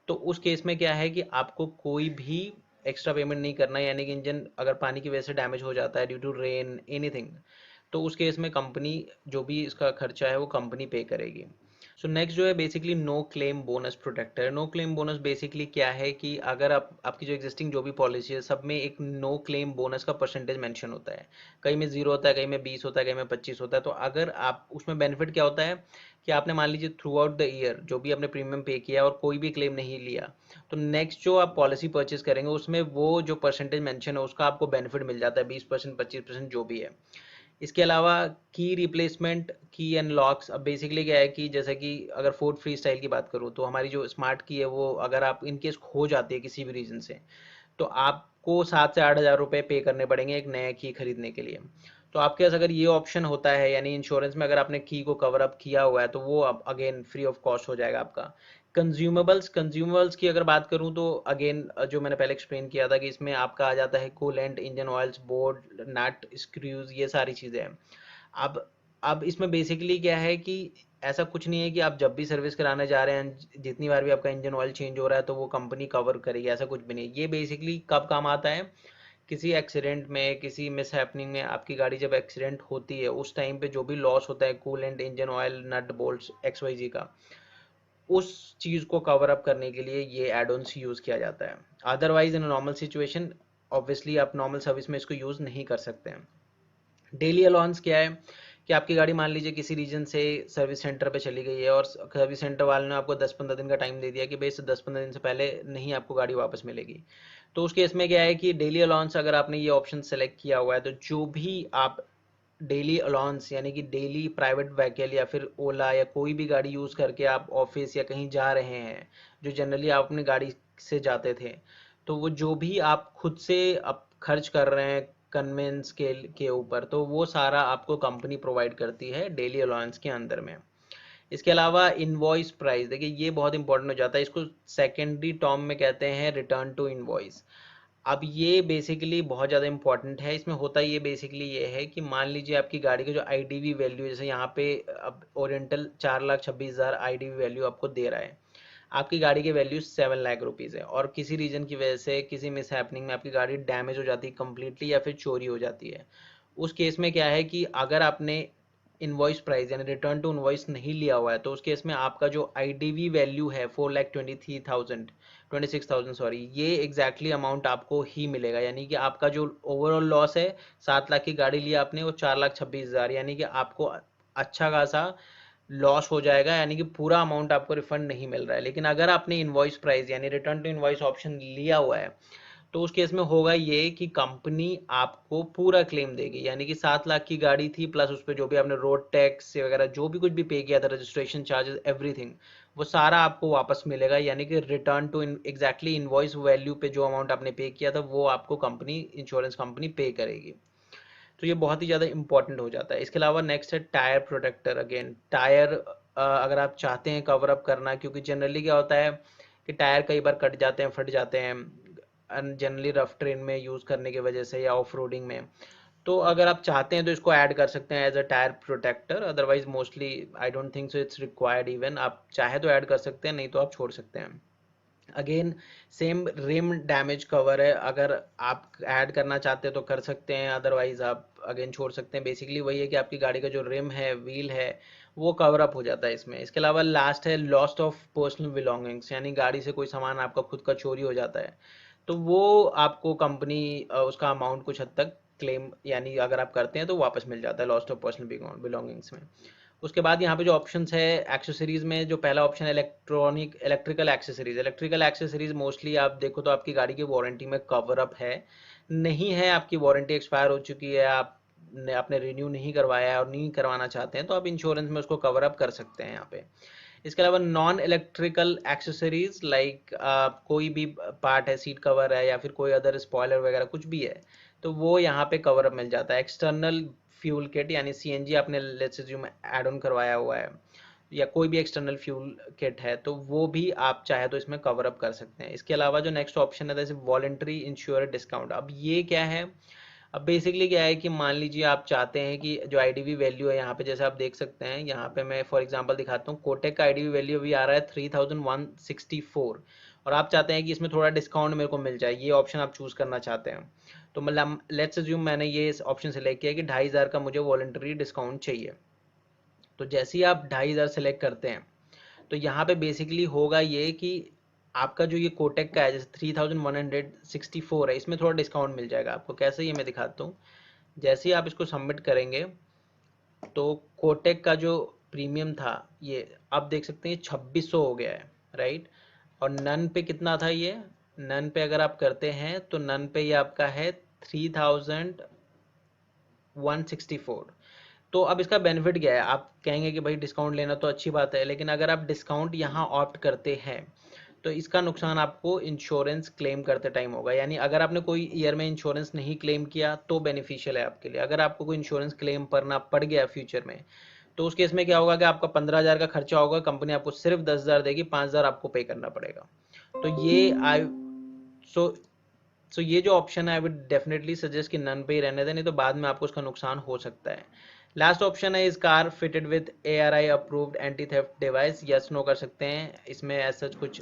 तो उस केस में क्या है कि आपको कोई भी एक्स्ट्रा पेमेंट नहीं करना है, यानी कि इंजन अगर पानी की वजह से डैमेज हो जाता है ड्यू टू रेन एनीथिंग, तो उस केस में कंपनी जो भी इसका खर्चा है वो कंपनी पे करेगी। सो नेक्स्ट जो है basically no claim bonus protector. No claim bonus basically क्या है कि अगर आपकी जो एग्जिस्टिंग जो भी पॉलिसी है सब में एक नो क्लेम बोनस का परसेंटेज मेंशन होता है। कहीं में 0 होता है, कहीं में 20 होता है, कहीं में 25 होता है। तो अगर आप उसमें बेनिफिट क्या होता है कि आपने मान लीजिए थ्रू आउट द ईयर जो भी आपने प्रीमियम पे किया और कोई भी क्लेम नहीं लिया, तो नेक्स्ट जो आप पॉलिसी परचेज करेंगे उसमें वो जो परसेंटेज मेंशन है उसका आपको बेनिफिट मिल जाता है, 20%, 25% जो भी है। इसके अलावा की रिप्लेसमेंट, की एंड लॉक्स, अब बेसिकली क्या है कि जैसे कि अगर फोर्ड फ्री स्टाइल की बात करूँ तो हमारी जो स्मार्ट की है वो अगर आप इनकेस खो जाती है किसी भी रीज़न से, तो आपको 7 से 8 हज़ार रुपये पे करने पड़ेंगे एक नया की खरीदने के लिए। तो आपके पास अगर ये ऑप्शन होता है, यानी इंश्योरेंस में अगर आपने की को कवर अप किया हुआ है, तो वो अब अगेन फ्री ऑफ कॉस्ट हो जाएगा आपका। कंज्यूमेबल्स की अगर बात करूं तो अगेन जो मैंने पहले एक्सप्लेन किया था कि इसमें आपका आ जाता है कूलेंट, इंजन ऑयल्स, बोर्ड नट, स्क्रूज, ये सारी चीज़ें हैं। अब अब इसमें बेसिकली क्या है कि ऐसा कुछ नहीं है कि आप जब भी सर्विस कराने जा रहे हैं, जितनी बार भी आपका इंजन ऑयल चेंज हो रहा है तो वो कंपनी कवर करेगी, ऐसा कुछ भी नहीं। ये बेसिकली कब काम आता है, किसी एक्सीडेंट में, किसी मिस हैपनिंग में, आपकी गाड़ी जब एक्सीडेंट होती है उस टाइम पे जो भी लॉस होता है coolant, engine oil, nut bolts, x Y जी का, उस चीज़ को कवर अप करने के लिए ये एड ऑन्स यूज़ किया जाता है। Otherwise in normal situation obviously आप नॉर्मल सर्विस में इसको यूज़ नहीं कर सकते हैं। डेली अलाउंस क्या है कि आपकी गाड़ी मान लीजिए किसी रीजन से सर्विस सेंटर पे चली गई है और सर्विस सेंटर वाले ने आपको 10-15 दिन का टाइम दे दिया कि भाई इस 10-15 दिन से पहले नहीं आपको गाड़ी वापस मिलेगी। तो उस केस में क्या है कि डेली अलाउंस अगर आपने ये ऑप्शन सेलेक्ट किया हुआ है तो जो भी आप डेली अलाउंस, यानी कि डेली प्राइवेट व्हीकल या फिर ओला या कोई भी गाड़ी यूज़ करके आप ऑफिस या कहीं जा रहे हैं, जो जनरली आप अपनी गाड़ी से जाते थे, तो वो जो भी आप खुद से आप खर्च कर रहे हैं कन्वेंस के ऊपर, तो वो सारा आपको कंपनी प्रोवाइड करती है डेली अलाउंस के अंदर में। इसके अलावा इनवॉइस प्राइस, देखिए ये बहुत इंपॉर्टेंट हो जाता है, इसको सेकेंडरी टर्म में कहते हैं रिटर्न टू इनवॉइस। अब ये बेसिकली बहुत ज़्यादा इंपॉर्टेंट है। इसमें होता ये बेसिकली ये है कि मान लीजिए आपकी गाड़ी का जो आईडीवी वैल्यू, जैसे यहाँ पे अब ओरिएंटल 4,26,000 आईडीवी वैल्यू आपको दे रहा है। आपकी गाड़ी की वैल्यू 7 लाख रुपीज़ है और किसी रीजन की वजह से किसी मिस हैपनिंग में आपकी गाड़ी डैमेज हो जाती है कम्प्लीटली या फिर चोरी हो जाती है, उस केस में क्या है कि अगर आपने इनवॉइस प्राइस यानी रिटर्न टू इनवॉइस नहीं लिया हुआ है तो उस केस में आपका जो आईडीवी वैल्यू है 4,23,000 सॉरी, ये एग्जैक्टली अमाउंट आपको ही मिलेगा। यानी कि आपका जो ओवरऑल लॉस है, 7 लाख की गाड़ी ली आपने, वो 4,26,000, यानी कि आपको अच्छा खासा लॉस हो जाएगा, यानी कि पूरा अमाउंट आपको रिफंड नहीं मिल रहा है। लेकिन अगर आपने इनवॉइस प्राइस यानी रिटर्न टू इनवॉइस ऑप्शन लिया हुआ है तो उस केस में होगा ये कि कंपनी आपको पूरा क्लेम देगी, यानी कि 7 लाख की गाड़ी थी प्लस उस पर जो भी आपने रोड टैक्स वगैरह जो भी कुछ भी पे किया था, रजिस्ट्रेशन चार्जेस एवरीथिंग, वो सारा आपको वापस मिलेगा। यानी कि return to exactly invoice value पे जो अमाउंट आपने पे किया था वो आपको कंपनी, इंश्योरेंस कंपनी पे करेगी। तो ये बहुत ही ज़्यादा इंपॉर्टेंट हो जाता है। इसके अलावा नेक्स्ट है टायर प्रोटेक्टर। अगेन टायर अगर आप चाहते हैं कवर अप करना, क्योंकि जनरली क्या होता है कि टायर कई बार कट जाते हैं, फट जाते हैं जनरली रफ ट्रेन में यूज़ करने की वजह से या ऑफ रोडिंग में, तो अगर आप चाहते हैं तो इसको ऐड कर सकते हैं as a tyre protector. Otherwise mostly I don't think so it's required, even आप चाहे तो ऐड कर सकते हैं, नहीं तो आप छोड़ सकते हैं। Again same rim damage cover है, अगर आप ऐड करना चाहते हैं तो कर सकते हैं, अदरवाइज आप अगेन छोड़ सकते हैं। बेसिकली वही है कि आपकी गाड़ी का जो रिम है, व्हील है, वो कवर अप हो जाता है इसमें। इसके अलावा लास्ट है लॉस्ट ऑफ पर्सनल बिलोंगिंग्स, यानी गाड़ी से कोई सामान आपका खुद का चोरी हो जाता है तो वो आपको कंपनी उसका अमाउंट कुछ हद तक क्लेम, यानी अगर आप करते हैं तो वापस मिल जाता है लॉस्ट ऑफ पर्सनल बिलोंगिंग्स में। उसके बाद यहाँ पे जो ऑप्शंस है एक्सेसरीज में, जो पहला ऑप्शन है इलेक्ट्रिकल एक्सेसरीज मोस्टली आप देखो तो आपकी गाड़ी की वारंटी में कवर अप है, नहीं है आपकी वारंटी एक्सपायर हो चुकी है, आपने रिन्यू नहीं करवाया है और नहीं करवाना चाहते हैं तो आप इंश्योरेंस में उसको कवर अप कर सकते हैं यहाँ पे। इसके अलावा नॉन इलेक्ट्रिकल एक्सेसरीज लाइक कोई भी पार्ट है, सीट कवर है या फिर कोई अदर स्पॉयलर वगैरह कुछ भी है, तो वो यहाँ पे कवर अप मिल जाता है। एक्सटर्नल फ्यूल किट यानी सीएनजी आपने लेट्स अज्यूम ऐड ऑन करवाया हुआ है या कोई भी एक्सटर्नल फ्यूल किट है तो वो भी आप चाहे तो इसमें कवर अप कर सकते हैं। इसके अलावा जो नेक्स्ट ऑप्शन है जैसे वॉलंटरी इंश्योर डिस्काउंट, अब ये क्या है? अब बेसिकली क्या है कि मान लीजिए आप चाहते हैं कि जो आईडीवी वैल्यू है यहाँ पे, जैसे आप देख सकते हैं यहाँ पे मैं फॉर एग्जांपल दिखाता हूँ, कोटेक का आईडीवी वैल्यू अभी आ रहा है 3164 और आप चाहते हैं कि इसमें थोड़ा डिस्काउंट मेरे को मिल जाए, ये ऑप्शन आप चूज़ करना चाहते हैं। तो मतलब लेट्स अज्यूम मैंने ये इस ऑप्शन सेलेक्ट किया कि 2,500 का मुझे वॉलंटरी डिस्काउंट चाहिए। तो जैसे ही आप 2,500 सेलेक्ट करते हैं तो यहाँ पे बेसिकली होगा ये कि आपका जो ये कोटेक का है जैसे 3164 है, इसमें थोड़ा डिस्काउंट मिल जाएगा आपको। कैसे, ये मैं दिखाता हूँ। जैसे ही आप इसको सबमिट करेंगे तो कोटेक का जो प्रीमियम था ये आप देख सकते हैं 2600 हो गया है, राइट। और नन पे कितना था ये? नन पे अगर आप करते हैं तो नन पे ये आपका है 3164। तो अब इसका बेनिफिट क्या है? आप कहेंगे कि भाई डिस्काउंट लेना तो अच्छी बात है, लेकिन अगर आप डिस्काउंट यहाँ ऑप्ट करते हैं तो इसका नुकसान आपको इंश्योरेंस क्लेम करते टाइम होगा। यानी अगर आपने कोई ईयर में इंश्योरेंस नहीं क्लेम किया तो बेनिफिशियल है आपके लिए। अगर आपको कोई इंश्योरेंस क्लेम करना पड़ गया फ्यूचर में तो उस केस में क्या होगा कि आपका 15,000 का खर्चा होगा, कंपनी आपको सिर्फ 10,000 देगी, 5,000 आपको पे करना पड़ेगा। तो ये आई सो सो ये जो ऑप्शन है आई वुड डेफिनेटली सजेस्ट कि नन पे ही रहने दें, नहीं तो बाद में आपको उसका नुकसान हो सकता है। लास्ट ऑप्शन है इस car fitted with ARI approved anti theft device, yes no कर सकते हैं। इसमें ऐसा कुछ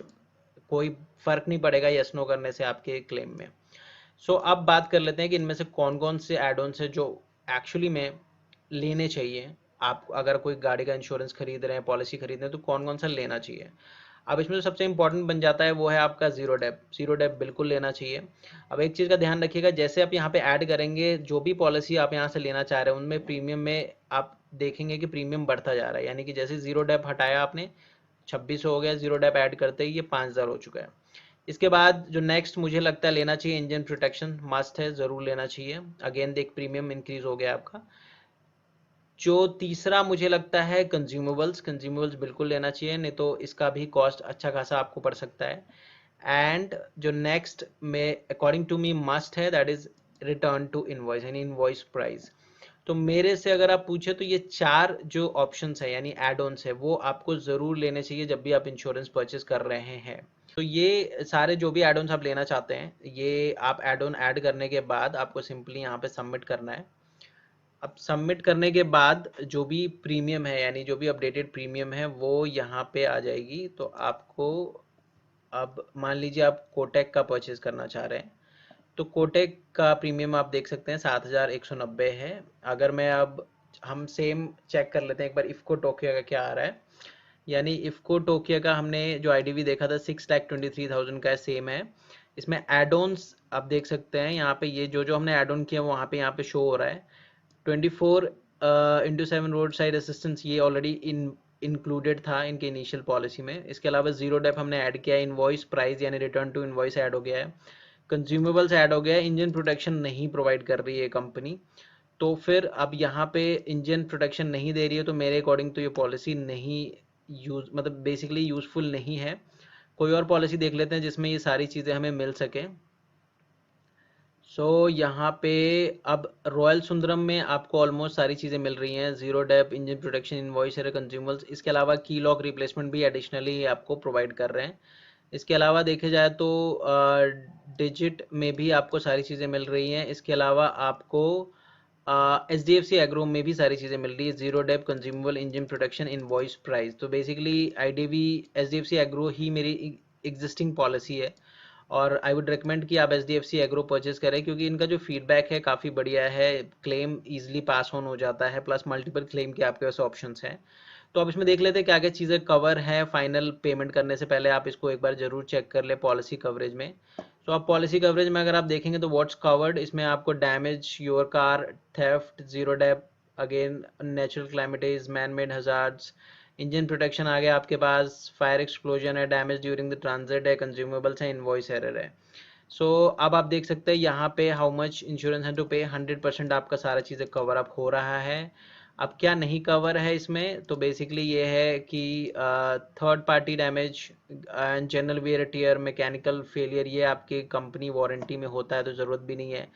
कोई फर्क नहीं पड़ेगा यस नो करने से आपके क्लेम में। सो अब बात कर लेते हैं कि इनमें से कौन कौन से एड ऑन्स है जो एक्चुअली में लेने चाहिए। आप अगर कोई गाड़ी का इंश्योरेंस खरीद रहे हैं, पॉलिसी खरीद रहे हैं, तो कौन कौन सा लेना चाहिए। अब इसमें जो सबसे इंपॉर्टेंट बन जाता है वो है आपका जीरो डेप। जीरो डेप बिल्कुल लेना चाहिए। अब एक चीज़ का ध्यान रखिएगा, जैसे आप यहाँ पे ऐड करेंगे जो भी पॉलिसी आप यहाँ से लेना चाह रहे हैं उनमें प्रीमियम में आप देखेंगे कि प्रीमियम बढ़ता जा रहा है। यानी कि जैसे जीरो डेप हटाया आपने 2600 हो गया, जीरो डेप ऐड करते ही ये 5,000 हो चुका है। इसके बाद जो नेक्स्ट मुझे लगता है लेना चाहिए, इंजन प्रोटेक्शन मस्ट है, ज़रूर लेना चाहिए। अगेन देख प्रीमियम इंक्रीज हो गया आपका। जो तीसरा मुझे लगता है कंज्यूमेबल्स बिल्कुल लेना चाहिए, नहीं तो इसका भी कॉस्ट अच्छा खासा आपको पड़ सकता है। एंड जो नेक्स्ट में अकॉर्डिंग टू मी मस्ट है that is return to invoice यानी इनवॉइस प्राइस। तो मेरे से अगर आप पूछे तो ये चार जो ऑप्शंस है यानी एड ऑन्स है वो आपको ज़रूर लेने चाहिए जब भी आप इंश्योरेंस परचेज कर रहे हैं। तो ये सारे जो भी एड ऑन्स आप लेना चाहते हैं ये आप एड ऑन ऐड करने के बाद आपको सिंपली यहाँ पे सबमिट करना है। अब सबमिट करने के बाद जो भी प्रीमियम है यानी जो भी अपडेटेड प्रीमियम है वो यहाँ पे आ जाएगी, तो आपको अब मान लीजिए आप कोटेक का परचेज करना चाह रहे हैं, तो कोटेक का प्रीमियम आप देख सकते हैं 7,190 है। अगर मैं अब हम सेम चेक कर लेते हैं एक बार इफ़को टोक्यो का क्या आ रहा है। यानी इफ़को टोक्यो का हमने जो आईडीवी देखा था 6,23,000 का सेम है। इसमें एड ऑन्स आप देख सकते हैं यहाँ पे, ये जो जो हमने एड ऑन किया वहाँ पे यहाँ पे शो हो रहा है 24/7 रोड साइड असिस्टेंस, ये ऑलरेडी इंक्लूडेड था इनके इनिशियल पॉलिसी में। इसके अलावा जीरो डेप हमने ऐड किया है, इनवॉइस प्राइस यानी रिटर्न टू इनवॉइस ऐड हो गया है, कंज्यूमेबल्स ऐड हो गया है, इंजन प्रोटेक्शन नहीं प्रोवाइड कर रही है कंपनी। तो फिर अब यहाँ पे इंजन प्रोटेक्शन नहीं दे रही है, तो मेरे अकॉर्डिंग तो ये पॉलिसी नहीं यूज मतलब बेसिकली यूजफुल नहीं है। कोई और पॉलिसी देख लेते हैं जिसमें ये सारी चीज़ें हमें मिल सके। यहाँ पे अब रॉयल सुंदरम में आपको ऑलमोस्ट सारी चीज़ें मिल रही हैं, zero dep, engine protection, invoice error, consumers. इसके अलावा की लॉक रिप्लेसमेंट भी एडिशनली आपको प्रोवाइड कर रहे हैं। इसके अलावा देखे जाए तो डिजिट में भी आपको सारी चीज़ें मिल रही हैं। इसके अलावा आपको HDFC एग्रो में भी सारी चीज़ें मिल रही है, zero dep, consumable, engine protection, invoice price. तो बेसिकली IDV HDFC एग्रो ही मेरी एग्जिस्टिंग पॉलिसी है और आई वुड रिकमेंड कि आप HDFC एग्रो परचेज करें, क्योंकि इनका जो फीडबैक है काफ़ी बढ़िया है, क्लेम ईजिली पास ऑन हो जाता है, प्लस मल्टीपल क्लेम के आपके पास ऑप्शंस हैं। तो अब इसमें देख लेते हैं क्या क्या चीज़ें कवर है। फाइनल पेमेंट करने से पहले आप इसको एक बार जरूर चेक कर ले पॉलिसी कवरेज में। तो आप पॉलिसी कवरेज में अगर आप देखेंगे तो व्हाट्स कवर्ड, इसमें आपको damage your car, theft, zero dep, again natural calamities, man made hazards, engine protection आ गया आपके पास, फायर एक्सप्लोजन है, डैमेज ड्यूरिंग द ट्रांजिट है, कंज्यूमेबल्स है, इनवॉइस एरर है। अब आप देख सकते हैं यहाँ पे हाउ मच इंश्योरेंस है टू पे, 100% आपका सारा चीज़ें कवर अप हो रहा है। अब क्या नहीं कवर है इसमें, तो बेसिकली ये है कि third party damage and general wear tear, mechanical failure, ये आपकी कंपनी वारंटी में होता है तो ज़रूरत भी नहीं है।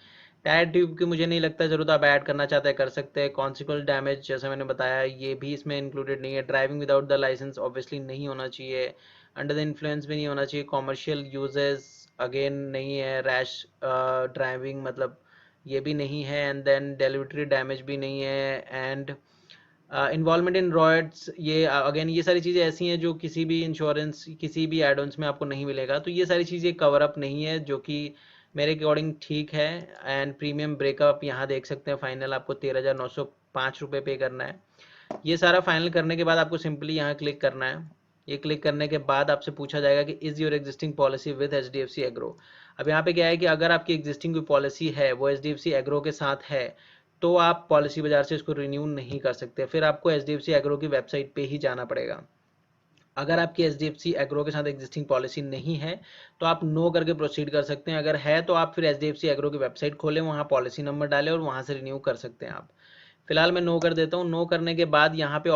टायर ट्यूब की मुझे नहीं लगता ज़रूरत, आप ऐड करना चाहते हैं कर सकते हैं। कॉन्सिक्वल डैमेज जैसे मैंने बताया ये भी इसमें इंक्लूडेड नहीं है। Driving without the licence obviously नहीं होना चाहिए, अंडर द इन्फ्लुएंस भी नहीं होना चाहिए, कॉमर्शियल यूजेस अगेन नहीं है, रैश ड्राइविंग मतलब ये भी नहीं है, एंड देन डेलिवरी डैमेज भी नहीं है, एंड इन्वॉल्वमेंट इन रॉयड्स, ये अगेन ये सारी चीज़ें ऐसी हैं जो किसी भी इंश्योरेंस किसी भी एड ऑन्स में आपको नहीं मिलेगा। तो ये सारी चीज़ें कवर अप नहीं है, जो कि मेरे अकॉर्डिंग ठीक है। एंड प्रीमियम ब्रेकअप यहाँ देख सकते हैं, फाइनल आपको 13,905 रुपये पे करना है। ये सारा फाइनल करने के बाद आपको सिंपली यहाँ क्लिक करना है। ये क्लिक करने के बाद आपसे पूछा जाएगा कि is your existing policy with HDFC agro. अब यहाँ पे क्या है कि अगर आपकी एग्जिस्टिंग कोई पॉलिसी है वो HDFC एग्रो के साथ है, तो आप पॉलिसी बाजार से इसको रिन्यू नहीं कर सकते, फिर आपको HDFC एग्रो की वेबसाइट पे ही जाना पड़ेगा। अगर आपकी HDFC एग्रो के साथ एग्जिस्टिंग पॉलिसी नहीं है तो आप नो करके प्रोसीड कर सकते हैं। अगर है तो आप फिर HDFC एग्रो की वेबसाइट खोलें, वहाँ पॉलिसी नंबर डालें और वहाँ से रिन्यू कर सकते हैं आप। फिलहाल मैं नो कर देता हूँ। नो करने के बाद यहाँ पे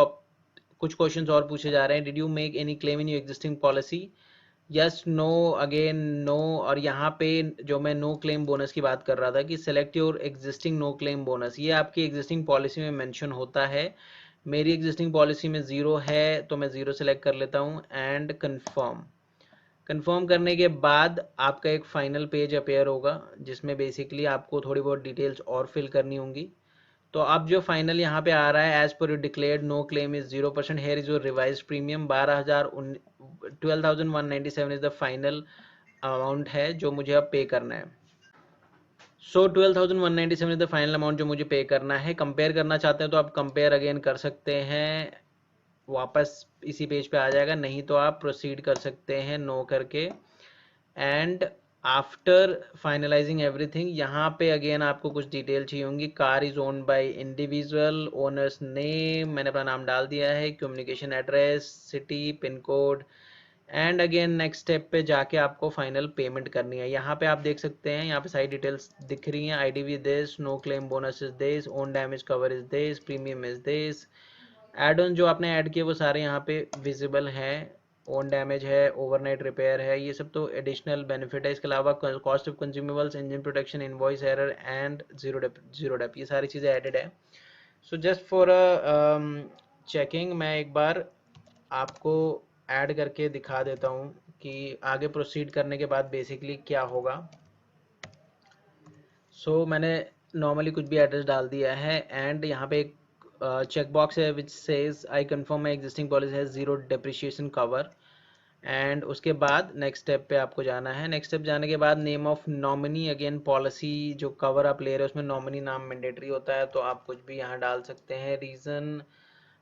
कुछ क्वेश्चंस और पूछे जा रहे हैं। Did you make any claim in your existing policy, yes, no, again no. और यहाँ पे जो मैं नो क्लेम बोनस की बात कर रहा था कि select your existing no claim bonus, ये आपकी एग्जिस्टिंग पॉलिसी में मेंशन होता है। मेरी एग्जिस्टिंग पॉलिसी में ज़ीरो है तो मैं ज़ीरो सेलेक्ट कर लेता हूँ एंड कंफर्म। कंफर्म करने के बाद आपका एक फाइनल पेज अपेयर होगा जिसमें बेसिकली आपको थोड़ी बहुत डिटेल्स और फिल करनी होंगी। तो अब जो फाइनल यहाँ पे आ रहा है, as per you declared no claim is 0%, here is your revise premium, 12,197 is the final amount है जो मुझे अब पे करना है। 12,197 इज द फाइनल अमाउंट जो मुझे पे करना है। कंपेयर करना चाहते हैं तो आप कंपेयर अगेन कर सकते हैं, वापस इसी पेज पे आ जाएगा, नहीं तो आप प्रोसीड कर सकते हैं नो करके। एंड आफ्टर फाइनलाइजिंग एवरीथिंग, यहाँ पे अगेन आपको कुछ डिटेल चाहिए होंगी। Car is owned by individual, owners name मैंने अपना नाम डाल दिया है, communication address, city, pin code, and again next step पे जाके आपको फाइनल पेमेंट करनी है। यहाँ पे आप देख सकते हैं, यहाँ पे सारी डिटेल्स दिख रही हैं, IDV this, no claim bonus is this, own damage cover is this, premium is this, add on जो आपने ऐड किए वो सारे यहाँ पे विजिबल हैं। ओन डैमेज है, ओवरनाइट रिपेयर है, ये सब तो एडिशनल बेनिफिट है। इसके अलावा cost of consumables, engine protection, invoice error and zero dep ये सारी चीज़ें एडेड है। सो जस्ट फॉर चेकिंग मैं एक बार आपको ऐड करके दिखा देता हूँ कि आगे प्रोसीड करने के बाद बेसिकली क्या होगा। मैंने नॉर्मली कुछ भी एड्रेस डाल दिया है एंड यहाँ पे एक चेक बॉक्स है which says I confirm my existing policy has zero depreciation cover. And उसके बाद नेक्स्ट स्टेप पे आपको जाना है। नेक्स्ट स्टेप जाने के बाद name of nominee, again policy जो कवर आप ले रहे हो उसमें नॉमिनी नाम मैंडेटरी होता है, तो आप कुछ भी यहाँ डाल सकते हैं। रीज़न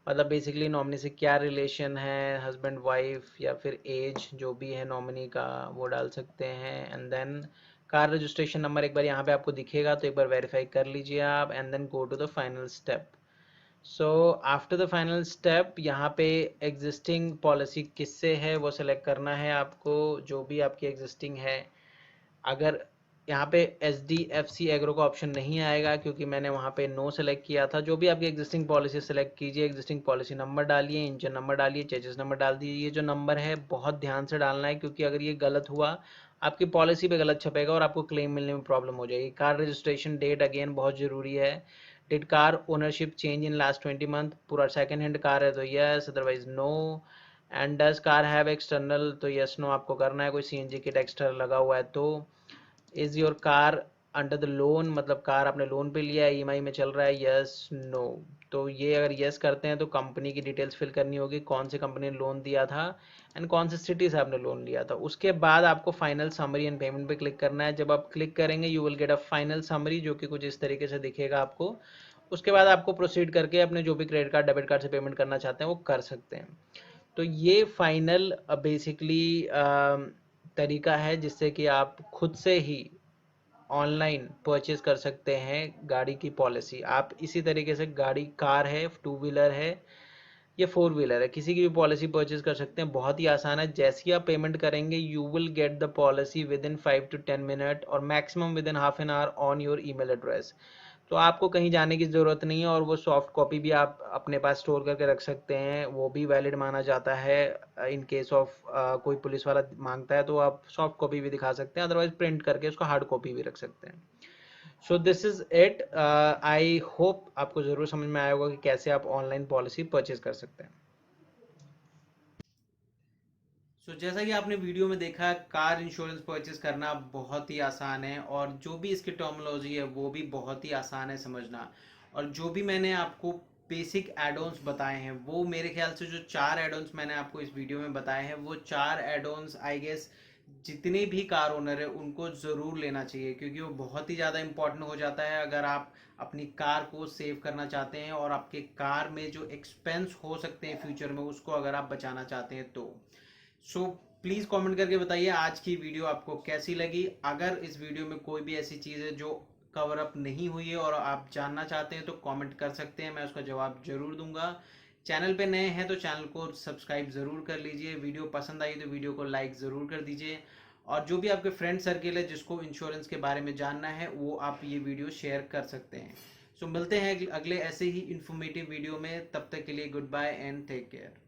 मतलब बेसिकली नॉमिनी से क्या रिलेशन है, हस्बैंड वाइफ या फिर एज जो भी है नॉमिनी का वो डाल सकते हैं। And then car registration number एक बार यहाँ पे आपको दिखेगा तो एक बार वेरीफाई कर लीजिए आप, and then go to the final step. So after the final step यहाँ पे एग्जिस्टिंग पॉलिसी किससे है वो सिलेक्ट करना है आपको, जो भी आपकी एग्जिस्टिंग है। अगर यहाँ पे एच डी एफ सी एग्रो का ऑप्शन नहीं आएगा क्योंकि मैंने वहाँ पे नो सेलेक्ट किया था। जो भी आपकी एग्जिस्टिंग पॉलिसी सेलेक्ट कीजिए, एग्जिस्टिंग पॉलिसी नंबर डालिए, इंजन नंबर डालिए, चेसिस नंबर डाल दीजिए। ये जो नंबर है बहुत ध्यान से डालना है क्योंकि अगर ये गलत हुआ आपकी पॉलिसी पे गलत छपेगा और आपको क्लेम मिलने में प्रॉब्लम हो जाएगी। कार रजिस्ट्रेशन डेट अगेन बहुत ज़रूरी है। Did car ownership change in last 20 month, पूरा सेकेंड हैंड कार है तो yes, otherwise no. And does car have external, तो यस नो आपको करना है। कोई सीएनजी किट एक्स्ट्रा लगा हुआ है तो। Is your car under the loan, मतलब कार आपने लोन पे लिया है, ईएमआई में चल रहा है, यस नो। तो ये अगर यस करते हैं तो कंपनी की डिटेल्स फिल करनी होगी, कौन सी कंपनी ने लोन दिया था एंड कौन सी सिटी से आपने लोन लिया था। उसके बाद आपको फाइनल समरी एंड पेमेंट पे क्लिक करना है। जब आप क्लिक करेंगे you will get a final summary जो कि कुछ इस तरीके से दिखेगा आपको। उसके बाद आपको प्रोसीड करके अपने जो भी क्रेडिट कार्ड डेबिट कार्ड से पेमेंट करना चाहते हैं वो कर सकते हैं। तो ये फाइनल बेसिकली तरीका है जिससे कि आप खुद से ही ऑनलाइन परचेज कर सकते हैं गाड़ी की पॉलिसी। आप इसी तरीके से गाड़ी, कार है, टू व्हीलर है या फोर व्हीलर है, किसी की भी पॉलिसी परचेज कर सकते हैं। बहुत ही आसान है। जैसे ही आप पेमेंट करेंगे you will get the policy within 5 to 10 minute और maximum within half an hour on your email address. तो आपको कहीं जाने की ज़रूरत नहीं है और वो सॉफ्ट कॉपी भी आप अपने पास स्टोर करके रख सकते हैं, वो भी वैलिड माना जाता है। इन केस ऑफ कोई पुलिस वाला मांगता है तो आप सॉफ्ट कॉपी भी दिखा सकते हैं, अदरवाइज प्रिंट करके उसको हार्ड कॉपी भी रख सकते हैं। So this is it. I hope आपको ज़रूर समझ में आया होगा कि कैसे आप ऑनलाइन पॉलिसी परचेज कर सकते हैं। जैसा कि आपने वीडियो में देखा, कार इंश्योरेंस परचेज करना बहुत ही आसान है और जो भी इसकी टर्मिनोलॉजी है वो भी बहुत ही आसान है समझना। और जो भी मैंने आपको बेसिक एड-ऑन्स बताए हैं वो मेरे ख्याल से जो 4 एड-ऑन्स मैंने आपको इस वीडियो में बताए हैं वो 4 एड-ऑन्स आई गेस जितने भी कार ओनर है उनको ज़रूर लेना चाहिए क्योंकि वो बहुत ही ज़्यादा इंपॉर्टेंट हो जाता है अगर आप अपनी कार को सेव करना चाहते हैं और आपके कार में जो एक्सपेंस हो सकते हैं फ्यूचर में उसको अगर आप बचाना चाहते हैं तो। सो प्लीज़ कमेंट करके बताइए आज की वीडियो आपको कैसी लगी। अगर इस वीडियो में कोई भी ऐसी चीज़ है जो कवर अप नहीं हुई है और आप जानना चाहते हैं तो कमेंट कर सकते हैं, मैं उसका जवाब जरूर दूंगा। चैनल पे नए हैं तो चैनल को सब्सक्राइब ज़रूर कर लीजिए। वीडियो पसंद आई तो वीडियो को लाइक ज़रूर कर दीजिए और जो भी आपके फ्रेंड सर्किल है जिसको इंश्योरेंस के बारे में जानना है वो आप ये वीडियो शेयर कर सकते हैं। सो मिलते हैं अगले ऐसे ही इंफॉर्मेटिव वीडियो में, तब तक के लिए good bye and take care.